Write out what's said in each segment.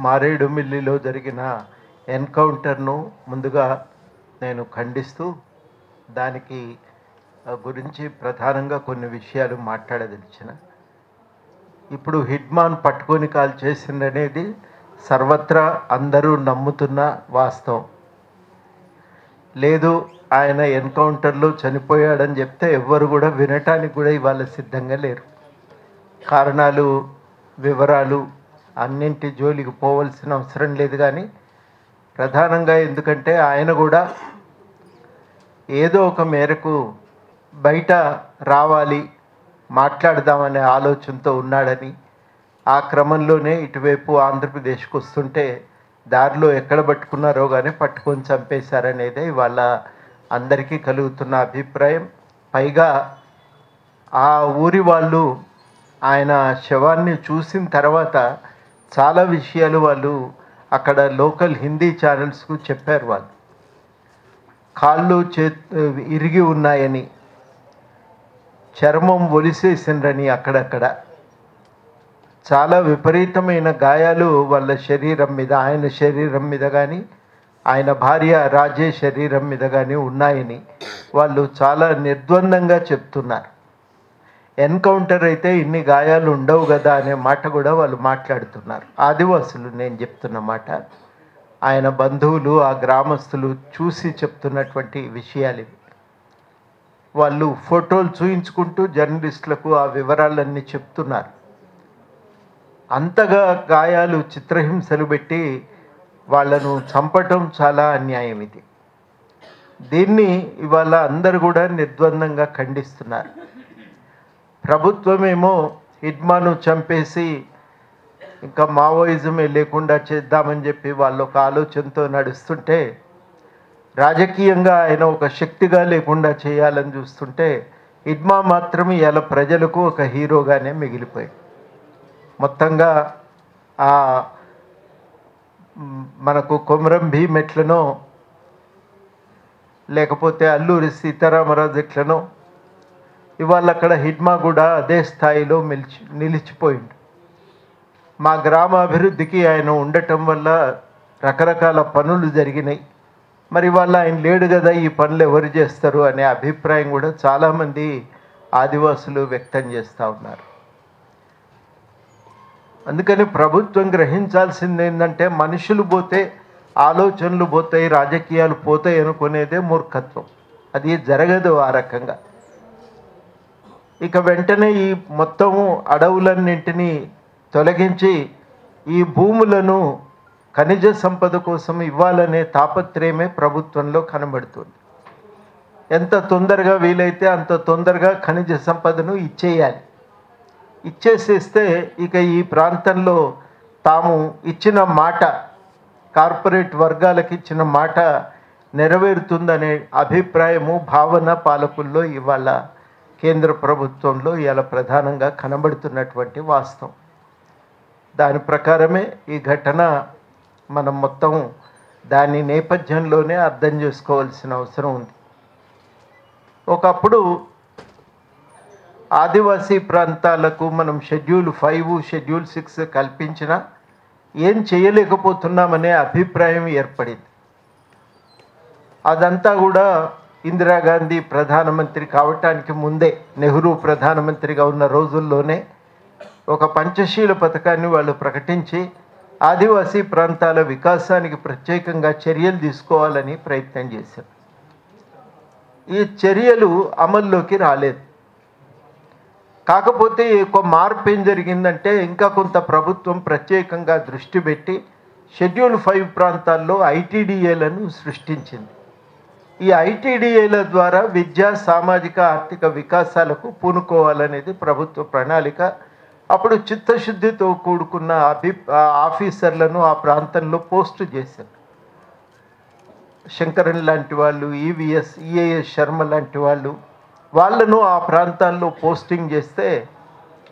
మారేడుమిల్లిలో జరిగిన ఎన్కౌంటర్ను ముందుగా నేను ఖండిస్తూ దానికి గురించి ప్రధానంగా కొన్ని విషయాలు మాట్లాడదలిచిన. ఇప్పుడు హిట్మాన్ పట్టుకొని కాల్ చేసిందనేది సర్వత్రా అందరూ నమ్ముతున్న వాస్తవం. లేదు ఆయన ఎన్కౌంటర్లో చనిపోయాడని చెప్తే ఎవ్వరు కూడా వినటానికి కూడా ఇవాళ సిద్ధంగా లేరు. కారణాలు వివరాలు అన్నింటి జోలికి పోవలసిన అవసరం లేదు. కానీ ప్రధానంగా ఎందుకంటే ఆయన కూడా ఏదో ఒక మేరకు బయట రావాలి, మాట్లాడదామనే ఆలోచనతో ఉన్నాడని, ఆ క్రమంలోనే ఇటువైపు ఆంధ్రప్రదేశ్కి వస్తుంటే దారిలో ఎక్కడ పట్టుకున్నారో కానీ పట్టుకొని చంపేశారనేదే ఇవాళ అందరికీ కలుగుతున్న అభిప్రాయం. పైగా ఆ ఊరి వాళ్ళు ఆయన శవాన్ని చూసిన తర్వాత చాలా విషయాలు వాళ్ళు అక్కడ లోకల్ హిందీ ఛానల్స్కు చెప్పారు. వాళ్ళు కాళ్ళు ఇరిగి ఉన్నాయని, చర్మం ఒలిసేసిండ్రని, అక్కడక్కడ చాలా విపరీతమైన గాయాలు వాళ్ళ శరీరం మీద, ఆయన శరీరం మీద కానీ ఆయన భార్య రాజే శరీరం మీద కానీ ఉన్నాయని వాళ్ళు చాలా నిర్ద్వందంగా చెప్తున్నారు. ఎన్కౌంటర్ అయితే ఇన్ని గాయాలు ఉండవు కదా అనే మాట కూడా వాళ్ళు మాట్లాడుతున్నారు. ఆదివాసులు నేను చెప్తున్న మాట, ఆయన బంధువులు ఆ గ్రామస్తులు చూసి చెప్తున్నటువంటి విషయాలు ఇవి. వాళ్ళు ఫోటోలు చూయించుకుంటూ జర్నలిస్టులకు ఆ వివరాలన్నీ చెప్తున్నారు. అంతగా గాయాలు, చిత్రహింసలు పెట్టి వాళ్ళను చంపటం చాలా అన్యాయం. ఇది దీన్ని ఇవాళ అందరూ కూడా నిర్ద్వందంగా ఖండిస్తున్నారు. ప్రభుత్వమేమో హిట్మాను చంపేసి ఇంకా మావోయిజమే లేకుండా చేద్దామని చెప్పి వాళ్ళు ఒక ఆలోచనతో నడుస్తుంటే, రాజకీయంగా ఆయన ఒక శక్తిగా లేకుండా చేయాలని చూస్తుంటే హిట్మా మాత్రం ఇలా ప్రజలకు ఒక హీరోగానే మిగిలిపోయాడు. మొత్తంగా ఆ మనకు కొమరం భీం ఎట్లనో, లేకపోతే అల్లూరి సీతారామరాజు ఎట్లనో, ఇవాళ అక్కడ హిట్మా కూడా అదే స్థాయిలో నిలిచిపోయింది. మా గ్రామ అభివృద్ధికి ఆయన ఉండటం వల్ల రకరకాల పనులు జరిగినాయి. మరి వాళ్ళ ఆయన లేడు కదా, ఈ పనులు ఎవరు చేస్తారు అనే అభిప్రాయం కూడా చాలామంది ఆదివాసులు వ్యక్తం చేస్తూ ఉన్నారు. అందుకని ప్రభుత్వం గ్రహించాల్సింది ఏంటంటే, మనుషులు పోతే ఆలోచనలు పోతాయి, రాజకీయాలు పోతాయి అనుకునేదే మూర్ఖత్వం. అది జరగదు ఆ రకంగా. ఇక వెంటనే ఈ మొత్తము అడవులన్నింటినీ తొలగించి ఈ భూములను ఖనిజ సంపద కోసం ఇవ్వాలనే తాపత్రయమే ప్రభుత్వంలో కనబడుతుంది. ఎంత తొందరగా వీలైతే అంత తొందరగా ఖనిజ సంపదను ఇచ్చేయాలి. ఇచ్చేసేస్తే ఇక ఈ ప్రాంతంలో తాము ఇచ్చిన మాట, కార్పొరేట్ వర్గాలకు ఇచ్చిన మాట నెరవేరుతుందనే అభిప్రాయము, భావన పాలకుల్లో ఇవాళ కేంద్ర ప్రభుత్వంలో ఇలా ప్రధానంగా కనబడుతున్నటువంటి వాస్తవం. దాని ప్రకారమే ఈ ఘటన మనం మొత్తం దాని నేపథ్యంలోనే అర్థం చేసుకోవాల్సిన అవసరం ఉంది. ఒకప్పుడు ఆదివాసీ ప్రాంతాలకు మనం షెడ్యూల్ 5, షెడ్యూల్ 6 కల్పించినా ఏం చేయలేకపోతున్నామనే అభిప్రాయం ఏర్పడింది. అదంతా కూడా ఇందిరాగాంధీ ప్రధానమంత్రి కావటానికి ముందే, నెహ్రూ ప్రధానమంత్రిగా ఉన్న రోజుల్లోనే ఒక పంచశీల పథకాన్ని వాళ్ళు ప్రకటించి ఆదివాసీ ప్రాంతాల వికాసానికి ప్రత్యేకంగా చర్యలు తీసుకోవాలని ప్రయత్నం చేశారు. ఈ చర్యలు అమల్లోకి రాలేదు. కాకపోతే ఒక మార్పు ఏం జరిగిందంటే, ఇంకా కొంత ప్రభుత్వం ప్రత్యేకంగా దృష్టి పెట్టి షెడ్యూల్ 5 ప్రాంతాల్లో ఐటీడీఏలను సృష్టించింది. ఈ ఐటీడీఏల ద్వారా విద్యా, సామాజిక, ఆర్థిక వికాసాలకు పూనుకోవాలనేది ప్రభుత్వ ప్రణాళిక. అప్పుడు చిత్తశుద్ధితో కూడుకున్న ఆఫీసర్లను ఆ ప్రాంతంలో పోస్టు చేశారు. శంకరన్ లాంటి వాళ్ళు, ఈఏఎస్ శర్మ లాంటి వాళ్ళను ఆ ప్రాంతాల్లో పోస్టింగ్ చేస్తే,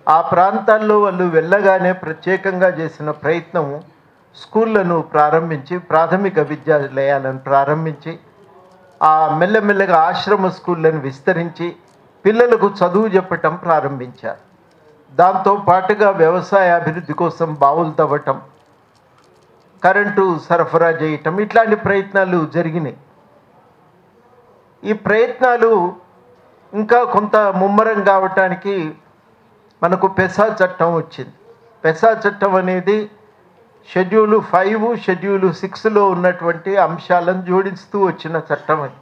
ఆ ప్రాంతాల్లో వాళ్ళు వెళ్ళగానే ప్రత్యేకంగా చేసిన ప్రయత్నం స్కూళ్ళను ప్రారంభించి, ప్రాథమిక విద్యాలయాలను ప్రారంభించి, ఆ మెల్లమెల్లగా ఆశ్రమ స్కూళ్ళను విస్తరించి పిల్లలకు చదువు చెప్పటం ప్రారంభించారు. దాంతో పాటుగా వ్యవసాయ అభివృద్ధి కోసం బావులు తవ్వటం, కరెంటు సరఫరా చేయటం, ఇట్లాంటి ప్రయత్నాలు జరిగినాయి. ఈ ప్రయత్నాలు ఇంకా కొంత ముమ్మరం కావటానికి మనకు పెసా చట్టం వచ్చింది. పెసా చట్టం అనేది షెడ్యూల్ 5, షెడ్యూల్ 6లో ఉన్నటువంటి అంశాలను జోడిస్తూ వచ్చిన చట్టం అది.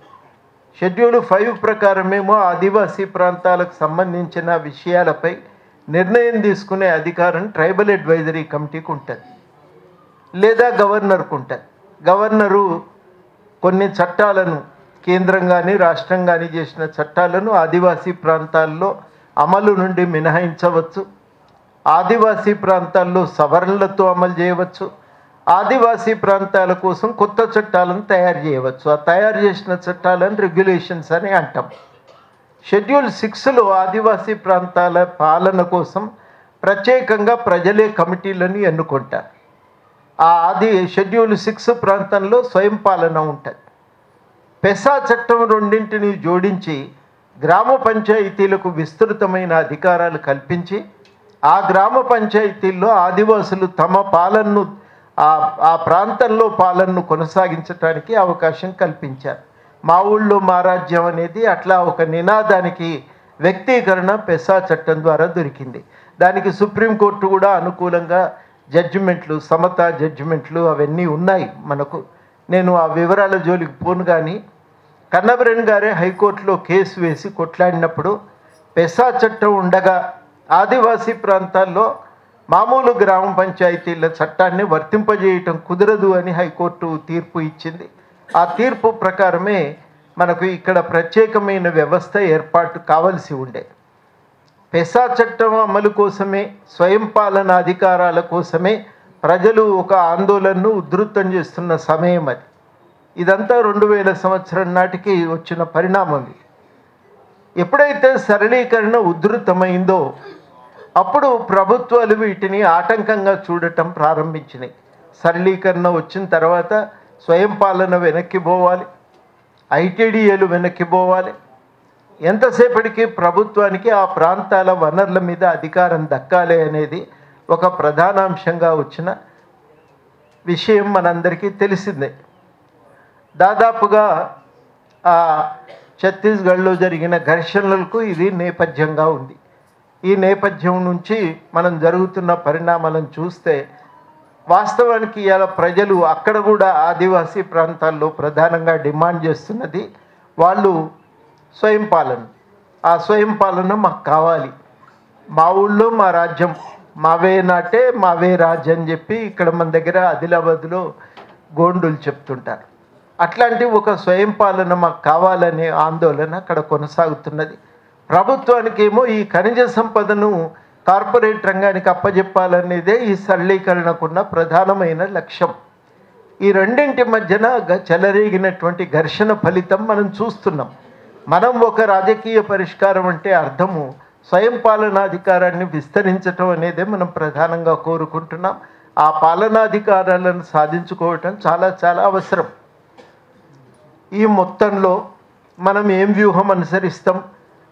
షెడ్యూల్ 5 ప్రకారమేమో ఆదివాసీ ప్రాంతాలకు సంబంధించిన విషయాలపై నిర్ణయం తీసుకునే అధికారం ట్రైబల్ అడ్వైజరీ కమిటీకి ఉంటుంది, లేదా గవర్నర్కు ఉంటుంది. గవర్నరు కొన్ని చట్టాలను, కేంద్రం కానీ రాష్ట్రం కానీ చేసిన చట్టాలను ఆదివాసీ ప్రాంతాల్లో అమలు నుండి మినహాయించవచ్చు. ఆదివాసీ ప్రాంతాల్లో సవరణలతో అమలు చేయవచ్చు. ఆదివాసీ ప్రాంతాల కోసం కొత్త చట్టాలను తయారు చేయవచ్చు. ఆ తయారు చేసిన చట్టాలను రెగ్యులేషన్స్ అని అంటాం. షెడ్యూల్ 6లో ఆదివాసీ ప్రాంతాల పాలన కోసం ప్రత్యేకంగా ప్రజలే కమిటీలను ఎన్నుకుంటారు. షెడ్యూల్ 6 ప్రాంతంలో స్వయం పాలన ఉంటుంది. పెసా చట్టం రెండింటిని జోడించి గ్రామ పంచాయతీలకు విస్తృతమైన అధికారాలు కల్పించి ఆ గ్రామ పంచాయతీల్లో ఆదివాసులు తమ పాలనను, ఆ ప్రాంతంలో పాలనను కొనసాగించడానికి అవకాశం కల్పించారు. మా ఊళ్ళో మా రాజ్యం అనేది అట్లా ఒక నినాదానికి వ్యక్తీకరణ పెసా చట్టం ద్వారా దొరికింది. దానికి సుప్రీంకోర్టు కూడా అనుకూలంగా జడ్జిమెంట్లు, సమతా జడ్జిమెంట్లు అవన్నీ ఉన్నాయి మనకు. నేను ఆ వివరాల జోలికి పోను. కానీ కన్నబరేన్ గారే హైకోర్టులో కేసు వేసి కొట్లాడినప్పుడు పెసా చట్టం ఉండగా ఆదివాసీ ప్రాంతాల్లో మామూలు గ్రామ పంచాయతీల చట్టాన్ని వర్తింపజేయటం కుదరదు అని హైకోర్టు తీర్పు ఇచ్చింది. ఆ తీర్పు ప్రకారమే మనకు ఇక్కడ ప్రత్యేకమైన వ్యవస్థ ఏర్పాటు కావలసి ఉండే. పెసా చట్టం అమలు కోసమే, స్వయం పాలన అధికారాల కోసమే ప్రజలు ఒక ఆందోళనను ఉధృతం చేస్తున్న సమయం అది. ఇదంతా 2000 సంవత్సరం నాటికి వచ్చిన పరిణామం. ఎప్పుడైతే సరళీకరణ ఉధృతమైందో అప్పుడు ప్రభుత్వాలు వీటిని ఆటంకంగా చూడటం ప్రారంభించినాయి. సరళీకరణ వచ్చిన తర్వాత స్వయం పాలన వెనక్కి పోవాలి, ఐటీడీఏలు వెనక్కి పోవాలి. ఎంతసేపటికి ప్రభుత్వానికి ఆ ప్రాంతాల వనరుల మీద అధికారం దక్కాలి అనేది ఒక ప్రధానాంశంగా వచ్చిన విషయం మనందరికీ తెలిసిందే. దాదాపుగా ఛత్తీస్గఢ్లో జరిగిన ఘర్షణలకు ఇది నేపథ్యంగా ఉంది. ఈ నేపథ్యం నుంచి మనం జరుగుతున్న పరిణామాలను చూస్తే వాస్తవానికి ఇలా ప్రజలు అక్కడ కూడా ఆదివాసీ ప్రాంతాల్లో ప్రధానంగా డిమాండ్ చేస్తున్నది వాళ్ళు స్వయం పాలన. ఆ స్వయం పాలన మాకు కావాలి, మా ఊళ్ళో మా రాజ్యం, మావే నాటే మావే రాజ్యం అని చెప్పి ఇక్కడ మన దగ్గర ఆదిలాబాద్లో గోండులు చెప్తుంటారు. అట్లాంటి ఒక స్వయం పాలన మాకు కావాలనే ఆందోళన అక్కడ కొనసాగుతున్నది. ప్రభుత్వానికి ఏమో ఈ ఖనిజ సంపదను కార్పొరేట్ రంగానికి అప్పజెప్పాలనేదే ఈ సరళీకరణకున్న ప్రధానమైన లక్ష్యం. ఈ రెండింటి మధ్యన చెలరేగినటువంటి ఘర్షణ ఫలితం మనం చూస్తున్నాం. మనం ఒక రాజకీయ పరిష్కారం అంటే అర్థము స్వయం పాలనాధికారాన్ని విస్తరించటం అనేదే మనం ప్రధానంగా కోరుకుంటున్నాం. ఆ పాలనాధికారాలను సాధించుకోవటం చాలా చాలా అవసరం. ఈ మొత్తంలో మనం ఏం వ్యూహం అనుసరిస్తాం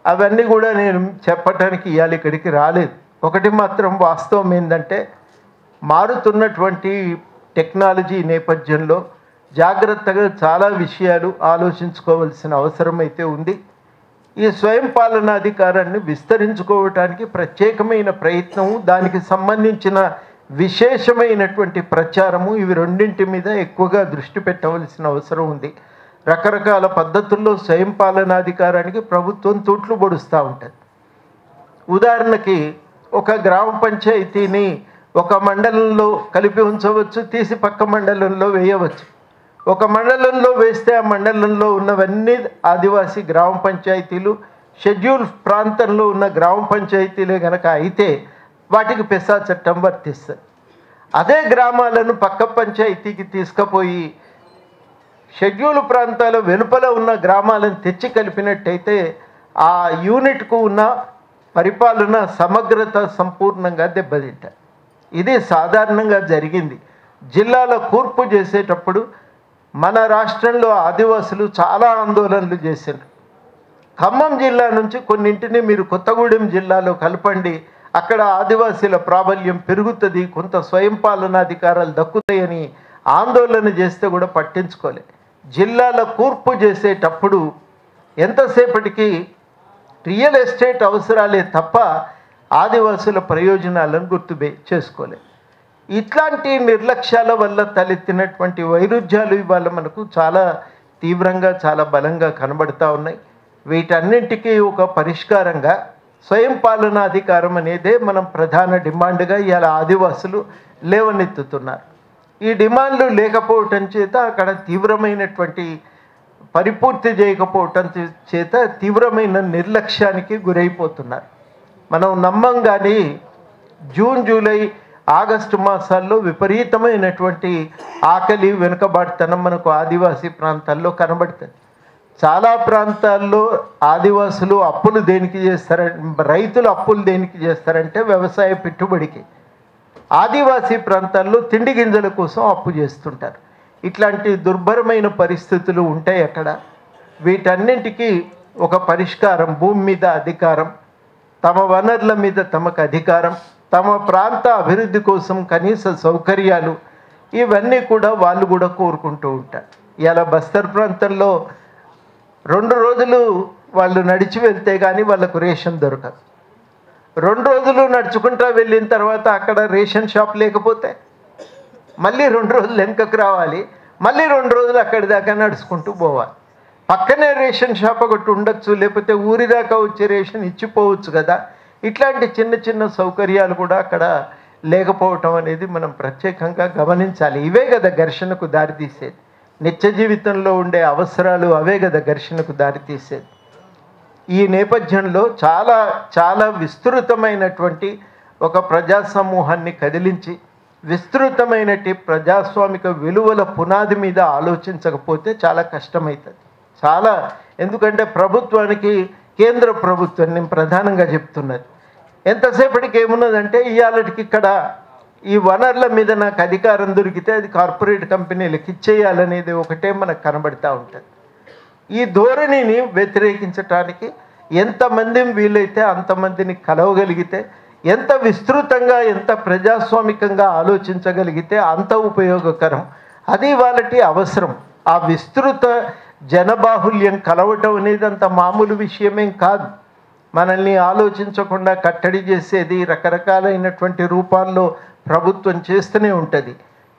అవన్నీ కూడా నేను చెప్పటానికి ఇవాళ ఇక్కడికి రాలేదు. ఒకటి మాత్రం వాస్తవం ఏంటంటే మారుతున్నటువంటి టెక్నాలజీ నేపథ్యంలో జాగ్రత్తగా చాలా విషయాలు ఆలోచించుకోవాల్సిన అవసరం అయితే ఉంది. ఈ స్వయం పాలనాధికారాన్ని విస్తరించుకోవటానికి ప్రత్యేకమైన ప్రయత్నము, దానికి సంబంధించిన విశేషమైనటువంటి ప్రచారము, ఇవి రెండింటి మీద ఎక్కువగా దృష్టి పెట్టవలసిన అవసరం ఉంది. రకరకాల పద్ధతుల్లో స్వయం పాలనాధికారానికి ప్రభుత్వం తూట్లు పొడుస్తూ ఉంటుంది. ఉదాహరణకి ఒక గ్రామ పంచాయతీని ఒక మండలంలో కలిపి ఉంచవచ్చు, తీసి పక్క మండలంలో వేయవచ్చు. ఒక మండలంలో వేస్తే ఆ మండలంలో ఉన్నవన్నీ ఆదివాసీ గ్రామ పంచాయతీలు, షెడ్యూల్ ప్రాంతంలో ఉన్న గ్రామ పంచాయతీలే కనుక అయితే వాటికి పెసా చట్టం వర్తిస్తుంది. అదే గ్రామాలను పక్క పంచాయతీకి తీసుకుపోయి షెడ్యూల్ ప్రాంతాల వెలుపల ఉన్న గ్రామాలను తెచ్చి కలిపినట్టయితే ఆ యూనిట్కు ఉన్న పరిపాలన సమగ్రత సంపూర్ణంగా దెబ్బతింటాయి. ఇది సాధారణంగా జరిగింది. జిల్లాల కూర్పు చేసేటప్పుడు మన రాష్ట్రంలో ఆదివాసులు చాలా ఆందోళనలు చేశారు. ఖమ్మం జిల్లా నుంచి కొన్నింటిని మీరు కొత్తగూడెం జిల్లాలో కలపండి, అక్కడ ఆదివాసీల ప్రాబల్యం పెరుగుతుంది, కొంత స్వయం పాలనాధికారాలు దక్కుతాయని ఆందోళన చేస్తే కూడా పట్టించుకోలే. జిల్లాల కూర్పు చేసేటప్పుడు ఎంతసేపటికి రియల్ ఎస్టేట్ అవసరాలే తప్ప ఆదివాసుల ప్రయోజనాలను చేసుకోలే. ఇట్లాంటి నిర్లక్ష్యాల వల్ల తలెత్తినటువంటి వైరుధ్యాలు ఇవాళ మనకు చాలా తీవ్రంగా చాలా బలంగా కనబడతా ఉన్నాయి. వీటన్నింటికీ ఒక పరిష్కారంగా స్వయం పాలనాధికారం అనేదే మనం ప్రధాన డిమాండ్గా ఇవాళ ఆదివాసులు లేవనెత్తుతున్నారు. ఈ డిమాండ్లు లేకపోవటం చేత అక్కడ తీవ్రమైనటువంటి పరిపూర్తి చేయకపోవటం చేత తీవ్రమైన నిర్లక్ష్యానికి గురైపోతున్నారు. మనం నమ్మం కానీ జూన్, జూలై, ఆగస్టు మాసాల్లో విపరీతమైనటువంటి ఆకలి, వెనుకబాటుతనం మనకు ఆదివాసీ ప్రాంతాల్లో కనబడుతుంది. చాలా ప్రాంతాల్లో ఆదివాసులు అప్పులు దేనికి చేస్తారంటే, రైతులు అప్పులు దేనికి చేస్తారంటే వ్యవసాయ పెట్టుబడికి. ఆదివాసీ ప్రాంతాల్లో తిండి గింజల కోసం అప్పు చేస్తుంటారు. ఇట్లాంటి దుర్భరమైన పరిస్థితులు ఉంటాయి అక్కడ. వీటన్నింటికీ ఒక పరిష్కారం భూమి మీద అధికారం, తమ వనరుల మీద తమకు అధికారం, తమ ప్రాంత అభివృద్ధి కోసం కనీస సౌకర్యాలు, ఇవన్నీ కూడా వాళ్ళు కూడా కోరుకుంటూ ఉంటారు. ఇలా బస్తర్ ప్రాంతంలో 2 రోజులు వాళ్ళు నడిచి వెళ్తే కానీ వాళ్ళకు రేషన్ దొరకదు. 2 రోజులు నడుచుకుంటూ వెళ్ళిన తర్వాత అక్కడ రేషన్ షాప్ లేకపోతే మళ్ళీ 2 రోజులు వెనకకు రావాలి, మళ్ళీ 2 రోజులు అక్కడి దాకా నడుచుకుంటూ పోవాలి. పక్కనే రేషన్ షాప్ ఒకటి ఉండొచ్చు, లేకపోతే ఊరి దాకా వచ్చే రేషన్ ఇచ్చిపోవచ్చు కదా. ఇట్లాంటి చిన్న చిన్న సౌకర్యాలు కూడా అక్కడ లేకపోవటం అనేది మనం ప్రత్యేకంగా గమనించాలి. ఇవే కదా ఘర్షణకు దారితీసేది. నిత్య జీవితంలో ఉండే అవసరాలు అవే కదా ఘర్షణకు దారితీసేది. ఈ నేపథ్యంలో చాలా చాలా విస్తృతమైనటువంటి ఒక ప్రజా సమూహాన్ని కదిలించి విస్తృతమైనటి ప్రజాస్వామిక విలువల పునాది మీద ఆలోచించకపోతే చాలా కష్టమవుతుంది. చాలా, ఎందుకంటే ప్రభుత్వానికి, కేంద్ర ప్రభుత్వం నేను ప్రధానంగా చెప్తున్నది, ఎంతసేపటికి ఏమున్నదంటే ఇవాళకి ఇక్కడ ఈ వనరుల మీద నాకు అధికారం దొరికితే అది కార్పొరేట్ కంపెనీలకు ఇచ్చేయాలనేది ఒకటే మనకు కనబడుతూ ఉంటుంది. ఈ ధోరణిని వ్యతిరేకించటానికి ఎంతమందిని వీలైతే అంతమందిని కలవగలిగితే, ఎంత విస్తృతంగా ఎంత ప్రజాస్వామికంగా ఆలోచించగలిగితే అంత ఉపయోగకరం. అది వాళ్ళకి అవసరం. ఆ విస్తృత జనబాహుల్యం కలవటం అనేది అంత మామూలు విషయమేం కాదు. మనల్ని ఆలోచించకుండా కట్టడి చేసేది రకరకాలైనటువంటి రూపాల్లో ప్రభుత్వం చేస్తూనే ఉంటుంది.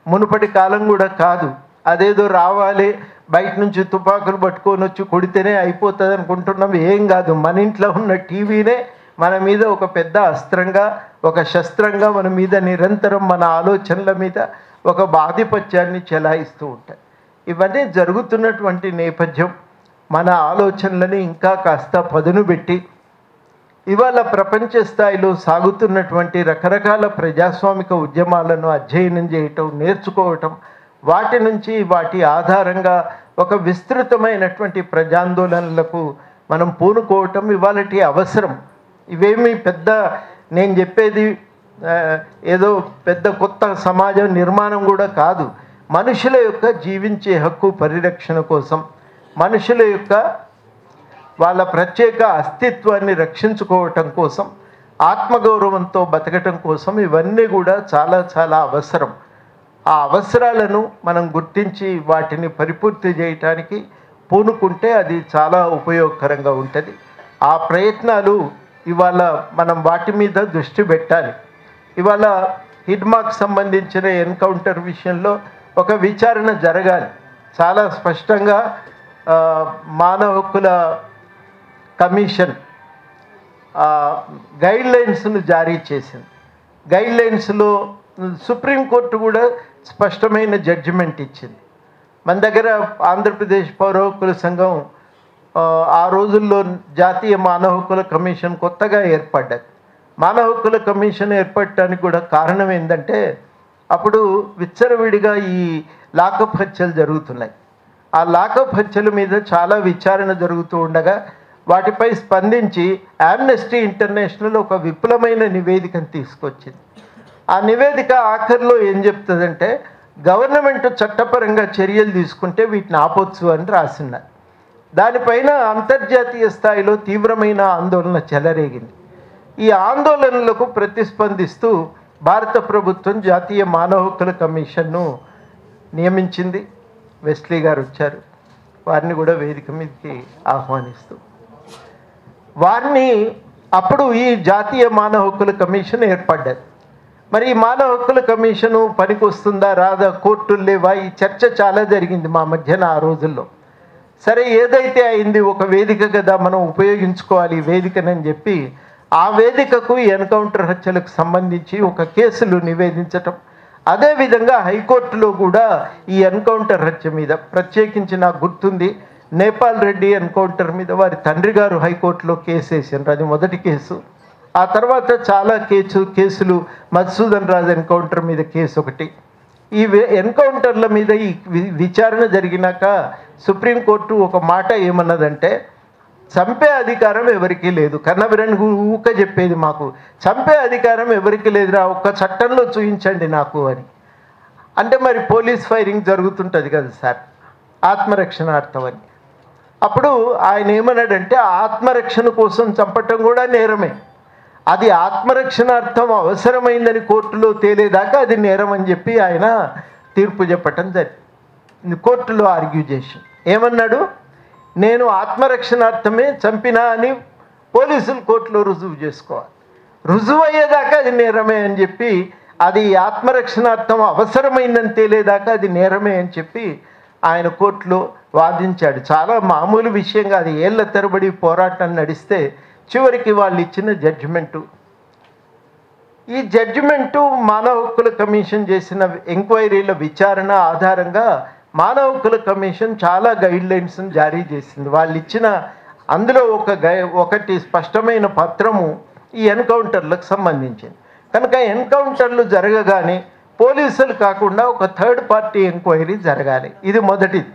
మునుపటి కాలం కూడా కాదు, అదేదో రావాలి బయట నుంచి తుపాకులు పట్టుకొని వచ్చి కొడితేనే అయిపోతుంది అనుకుంటున్నాం. ఏం కాదు, మన ఇంట్లో ఉన్న టీవీనే మన మీద ఒక పెద్ద అస్త్రంగా, ఒక శస్త్రంగా మన మీద నిరంతరం మన ఆలోచనల మీద ఒక ఆధిపత్యాన్ని చెలాయిస్తూ ఉంటాయి. ఇవన్నీ జరుగుతున్నటువంటి నేపథ్యం మన ఆలోచనలని ఇంకా కాస్త పదును పెట్టి ఇవాళ ప్రపంచ స్థాయిలో సాగుతున్నటువంటి రకరకాల ప్రజాస్వామిక ఉద్యమాలను అధ్యయనం చేయటం, నేర్చుకోవటం, వాటి నుంచి వాటి ఆధారంగా ఒక విస్తృతమైనటువంటి ప్రజాందోళనలకు మనం పూనుకోవటం ఇవాళటి అవసరం. ఇవేమీ పెద్ద, నేను చెప్పేది ఏదో పెద్ద కొత్త సమాజ నిర్మాణం కూడా కాదు. మనుషుల యొక్క జీవించే హక్కు పరిరక్షణ కోసం, మనుషుల యొక్క వాళ్ళ ప్రత్యేక అస్తిత్వాన్ని రక్షించుకోవటం కోసం, ఆత్మగౌరవంతో బతకటం కోసం ఇవన్నీ కూడా చాలా చాలా అవసరం. ఆ అవసరాలను మనం గుర్తించి వాటిని పరిపూర్తి చేయటానికి పూనుకుంటే అది చాలా ఉపయోగకరంగా ఉంటుంది. ఆ ప్రయత్నాలు ఇవాళ మనం వాటి మీద దృష్టి పెట్టాలి. ఇవాళ హిడ్మాకు సంబంధించిన ఎన్కౌంటర్ విషయంలో ఒక విచారణ జరగాలి. చాలా స్పష్టంగా మానవ హక్కుల కమిషన్ గైడ్లైన్స్ను జారీ చేసింది. గైడ్లైన్స్లో సుప్రీంకోర్టు కూడా స్పష్టమైన జడ్జిమెంట్ ఇచ్చింది. మన దగ్గర ఆంధ్రప్రదేశ్ పౌర హక్కుల సంఘం ఆ రోజుల్లో జాతీయ మానవ హక్కుల కమిషన్ కొత్తగా ఏర్పడ్డది. మానవ హక్కుల కమిషన్ ఏర్పడటానికి కూడా కారణం ఏంటంటే అప్పుడు విచ్చలవిడిగా ఈ లాకప్ హత్యలు జరుగుతున్నాయి. ఆ లాకప్ హత్యల మీద చాలా విచారణ జరుగుతూ ఉండగా వాటిపై స్పందించి ఆమ్నెస్టీ ఇంటర్నేషనల్ ఒక విపులమైన నివేదికను తీసుకొచ్చింది. ఆ నివేదిక ఆఖరిలో ఏం చెప్తుందంటే గవర్నమెంట్ చట్టపరంగా చర్యలు తీసుకుంటే వీటిని ఆపొచ్చు అని రాసిన్నారు. దానిపైన అంతర్జాతీయ స్థాయిలో తీవ్రమైన ఆందోళన చెలరేగింది. ఈ ఆందోళనలకు ప్రతిస్పందిస్తూ భారత ప్రభుత్వం జాతీయ మానవ హక్కుల కమిషన్ను నియమించింది. వెస్లీ గారు వచ్చారు, వారిని కూడా వేదిక మీదకి ఆహ్వానిస్తూ వారిని అప్పుడు ఈ జాతీయ మానవ హక్కుల కమిషన్ ఏర్పడ్డది. మరి ఈ మానవ హక్కుల కమిషను పనికి వస్తుందా రాదా, కోర్టులు లేవా, ఈ చర్చ చాలా జరిగింది మా మధ్యన ఆ రోజుల్లో. సరే ఏదైతే అయింది, ఒక వేదిక కదా మనం ఉపయోగించుకోవాలి ఈ వేదికనని చెప్పి ఆ వేదికకు ఈ ఎన్కౌంటర్ హత్యలకు సంబంధించి ఒక కేసులు నివేదించటం, అదేవిధంగా హైకోర్టులో కూడా ఈ ఎన్కౌంటర్ హత్య మీద ప్రత్యేకించి నాకు గుర్తుంది, నేపాల్ రెడ్డి ఎన్కౌంటర్ మీద వారి తండ్రి గారు హైకోర్టులో కేసు వేసారు. అది మొదటి కేసు. ఆ తర్వాత చాలా కేసులు మధుసూదన్ రాజు ఎన్కౌంటర్ మీద కేసు ఒకటి. ఈ ఎన్కౌంటర్ల మీద ఈ విచారణ జరిగినాక సుప్రీంకోర్టు ఒక మాట ఏమన్నదంటే, చంపే అధికారం ఎవరికీ లేదు. కన్నబిరన్ ఊక చెప్పేది మాకు, చంపే అధికారం ఎవరికి లేదురా, ఒక్క చట్టంలో చూపించండి నాకు అని. అంటే మరి పోలీస్ ఫైరింగ్ జరుగుతుంటుంది కదా సార్, ఆత్మరక్షణార్థం అని. అప్పుడు ఆయన ఏమన్నాడంటే, ఆత్మరక్షణ కోసం చంపటం కూడా నేరమే, అది ఆత్మరక్షణార్థం అవసరమైందని కోర్టులో తేలేదాకా అది నేరం అని చెప్పి ఆయన తీర్పు చెప్పటం జరిగింది. కోర్టులో ఆర్గ్యూ చేసి ఏమన్నాడు, నేను ఆత్మరక్షణార్థమే చంపినా అని పోలీసులు కోర్టులో రుజువు చేసుకోవాలి, రుజువు అయ్యేదాకా అది నేరమే అని చెప్పి, అది ఆత్మరక్షణార్థం అవసరమైందని తేలేదాకా అది నేరమే అని చెప్పి ఆయన కోర్టులో వాదించాడు. చాలా మామూలు విషయం కాదు, ఏళ్ల తరబడి పోరాటం నడిస్తే చివరికి వాళ్ళు ఇచ్చిన జడ్జిమెంటు. ఈ జడ్జిమెంటు మానవ హక్కుల కమిషన్ చేసిన ఎంక్వైరీల విచారణ ఆధారంగా మానవ హక్కుల కమిషన్ చాలా గైడ్లైన్స్ను జారీ చేసింది. వాళ్ళు ఇచ్చిన అందులో ఒకటి స్పష్టమైన పత్రము ఈ ఎన్కౌంటర్లకు సంబంధించింది. కనుక ఎన్కౌంటర్లు జరగగానే పోలీసులు కాకుండా ఒక థర్డ్ పార్టీ ఎంక్వైరీ జరగాలి, ఇది మొదటిది.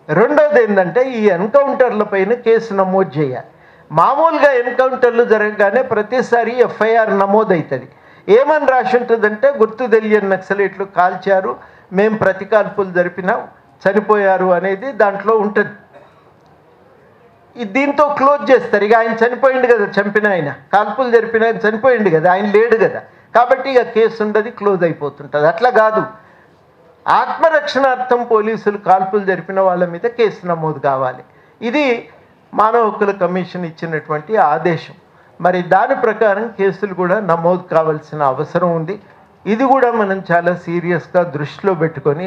రెండోది ఏంటంటే, ఈ ఎన్కౌంటర్ల పైన కేసు నమోదు చేయాలి. మామూలుగా ఎన్కౌంటర్లు జరగగానే ప్రతిసారి ఎఫ్ఐఆర్ నమోదవుతుంది. ఏమని రాసి ఉంటుందంటే, గుర్తు తెలియని నక్సలైట్లు కాల్చారు, మేము ప్రతికాల్పులు జరిపినాం, చనిపోయారు అనేది దాంట్లో ఉంటుంది. దీంతో క్లోజ్ చేస్తారు. ఇక ఆయన చనిపోయిండు కదా, చంపిన ఆయన, కాల్పులు జరిపిన ఆయన చనిపోయిండు కదా, ఆయన లేడు కదా, కాబట్టి ఇక కేసు ఉండదు, క్లోజ్ అయిపోతుంటుంది. అట్లా కాదు, ఆత్మరక్షణార్థం పోలీసులు కాల్పులు జరిపిన వాళ్ళ మీద కేసు నమోదు కావాలి. ఇది మానవ హక్కుల కమిషన్ ఇచ్చినటువంటి ఆదేశం. మరి దాని ప్రకారం కేసులు కూడా నమోదు కావాల్సిన అవసరం ఉంది. ఇది కూడా మనం చాలా సీరియస్గా దృష్టిలో పెట్టుకొని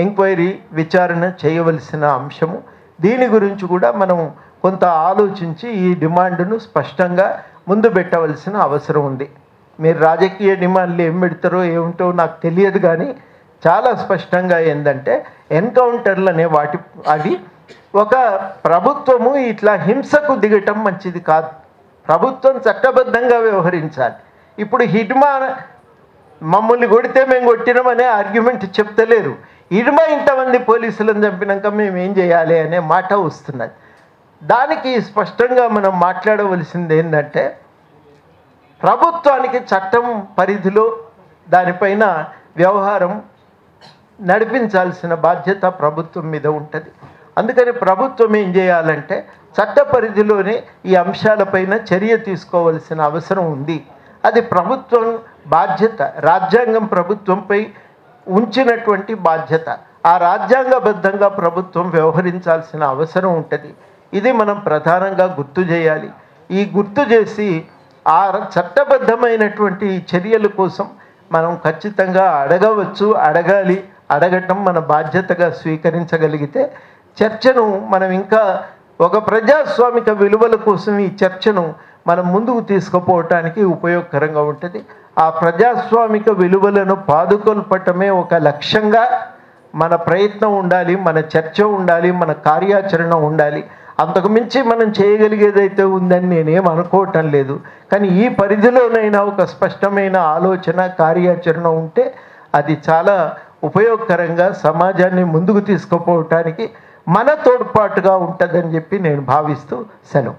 ఎంక్వైరీ విచారణ చేయవలసిన అంశము. దీని గురించి కూడా మనం కొంత ఆలోచించి ఈ డిమాండ్ను స్పష్టంగా ముందు పెట్టవలసిన అవసరం ఉంది. మీరు రాజకీయ డిమాండ్లు ఏం పెడతారో ఏమిటో నాకు తెలియదు, కానీ చాలా స్పష్టంగా ఏంటంటే, ఎన్కౌంటర్లు అనే అది ఒక ప్రభుత్వము ఇట్లా హింసకు దిగటం మంచిది కాదు. ప్రభుత్వం చట్టబద్ధంగా వ్యవహరించాలి. ఇప్పుడు హిడ్మా మమ్మల్ని కొడితే మేము కొట్టినామనే ఆర్గ్యుమెంట్ చెప్తలేరు, హిడ్మా ఇంతమంది పోలీసులను చంపినాక మేము ఏం చేయాలి అనే మాట వస్తున్నది. దానికి స్పష్టంగా మనం మాట్లాడవలసింది ఏంటంటే, ప్రభుత్వానికి చట్టం పరిధిలో దానిపైన వ్యవహారం నడిపించాల్సిన బాధ్యత ప్రభుత్వం మీద ఉంటుంది. అందుకని ప్రభుత్వం ఏం చేయాలంటే, చట్ట పరిధిలోనే ఈ అంశాలపైన చర్య తీసుకోవాల్సిన అవసరం ఉంది. అది ప్రభుత్వం బాధ్యత, రాజ్యాంగం ప్రభుత్వంపై ఉంచినటువంటి బాధ్యత. ఆ రాజ్యాంగబద్ధంగా ప్రభుత్వం వ్యవహరించాల్సిన అవసరం ఉంటుంది. ఇది మనం ప్రధానంగా గుర్తు చేయాలి. ఈ గుర్తు చేసి ఆ చట్టబద్ధమైనటువంటి చర్యల కోసం మనం ఖచ్చితంగా అడగవచ్చు, అడగాలి. అడగటం మన బాధ్యతగా స్వీకరించగలిగితే చర్చను మనం ఇంకా ఒక ప్రజాస్వామిక విలువల కోసం ఈ చర్చను మనం ముందుకు తీసుకుపోవటానికి ఉపయోగకరంగా ఉంటుంది. ఆ ప్రజాస్వామిక విలువలను పాదుకొల్పటమే ఒక లక్ష్యంగా మన ప్రయత్నం ఉండాలి, మన చర్చ ఉండాలి, మన కార్యాచరణ ఉండాలి. అంతకుమించి మనం చేయగలిగేదైతే ఉందని నేనేం అనుకోవటం లేదు. కానీ ఈ పరిధిలోనైనా ఒక స్పష్టమైన ఆలోచన, కార్యాచరణ ఉంటే అది చాలా ఉపయోగకరంగా సమాజాన్ని ముందుకు తీసుకుపోవటానికి మన తోడ్పాటుగా ఉంటుందని చెప్పి నేను భావిస్తూ సెలవు.